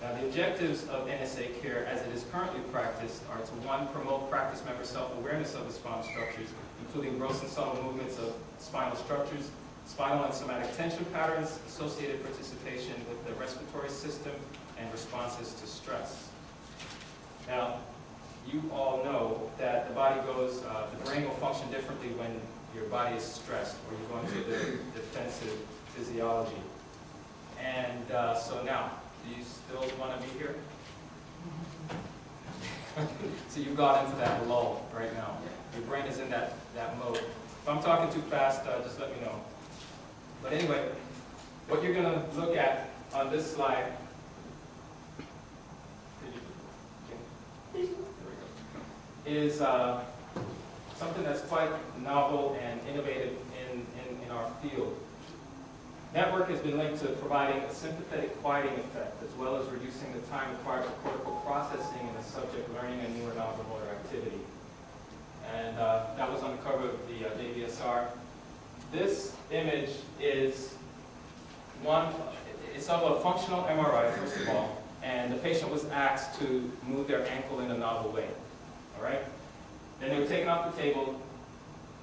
Now, the objectives of NSA care as it is currently practiced are to, one, promote practice member self-awareness of the spinal structures, including gross and subtle movements of spinal structures, spinal and somatic tension patterns, associated participation with the respiratory system, and responses to stress. Now, you all know that the body goes, the brain will function differently when your body is stressed or you go into the defensive physiology. And so now, do you still want to be here? So you got into that lull right now. Your brain is in that mode. If I'm talking too fast, just let me know. But anyway, what you're going to look at on this slide is something that's quite novel and innovative in our field. Network has been linked to providing a sympathetic quieting effect, as well as reducing the time required for cortical processing in the subject learning a newer non-motor activity. And that was on the cover of the JVSR. This image is it's of a functional MRI, first of all, and the patient was asked to move their ankle in a novel way. All right? Then they were taken off the table,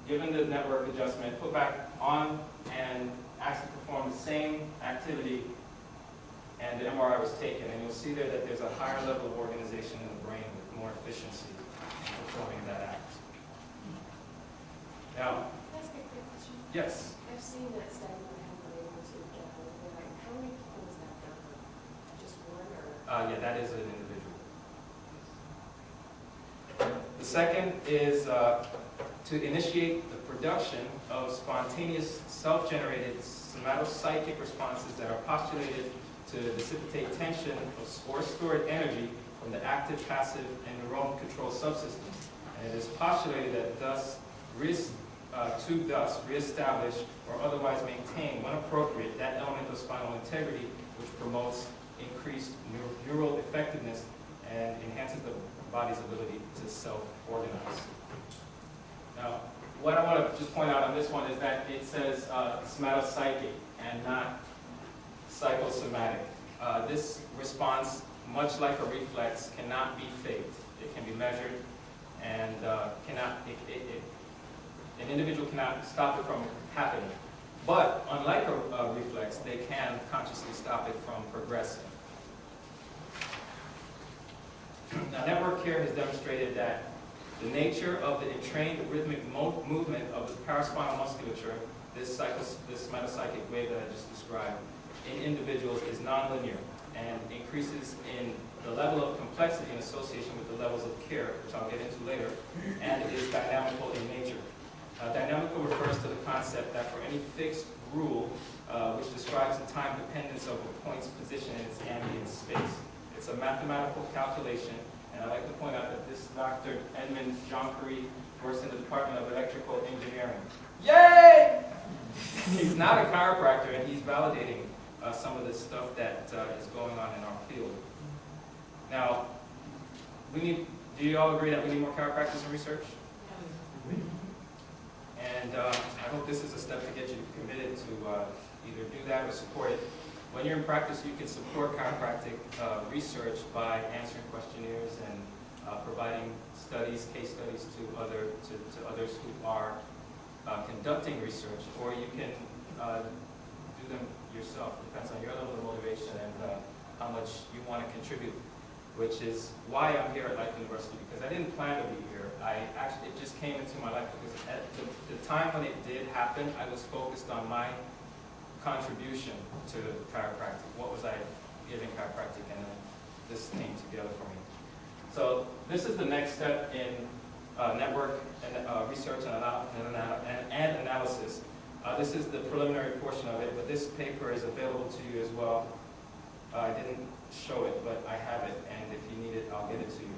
given the network adjustment, put back on, and asked to perform the same activity, and the MRI was taken. And you'll see there that there's a higher level of organization in the brain with more efficiency in performing that act. Now, can I ask a quick question? yes? I've seen that study where I haven't been able to get out of it. How many people is that done on? Just one or? Yeah, that is an individual. The second is to initiate the production of spontaneous self-generated somatopsychic responses that are postulated to dissipate tension or stored energy from the active, passive, and neuronal control subsystems. And it is postulated that thus reestablish or otherwise maintain, when appropriate, that element of spinal integrity which promotes increased neural effectiveness and enhances the body's ability to self-organize. Now, what I want to just point out on this one is that it says somatopsychic and not psychosomatic. This response, much like a reflex, cannot be faked. It can be measured and an individual cannot stop it from happening. But unlike a reflex, they can consciously stop it from progressing. Now, network care has demonstrated that the nature of the entrained rhythmic movement of the paraspinal musculature, this somatopsychic wave that I just described, in individuals is nonlinear and increases in the level of complexity in association with the levels of care, which I'll get into later, and it is dynamical in nature. Dynamical refers to the concept that for any fixed rule, which describes the time dependence of a point's position in its ambient space. It's a mathematical calculation, and I'd like to point out that this Dr. Edmund Jean-Curie works in the Department of Electrical Engineering. Yay! He's not a chiropractor, and he's validating some of the stuff that is going on in our field. Now, do you all agree that we need more chiropractors in research? And I hope this is a step to get you committed to either do that or support it. When you're in practice, you can support chiropractic research by answering questionnaires and providing case studies to others who are conducting research, or you can do them yourself. Depends on your level of motivation and how much you want to contribute, which is why I'm here at Life University, because I didn't plan to be here. It just came into my life because at the time when it did happen, I was focused on my contribution to chiropractic. What was I giving chiropractic, and then this came together for me. So this is the next step in network and research and analysis. This is the preliminary portion of it, but this paper is available to you as well. I didn't show it, but I have it, and if you need it, I'll get it to you.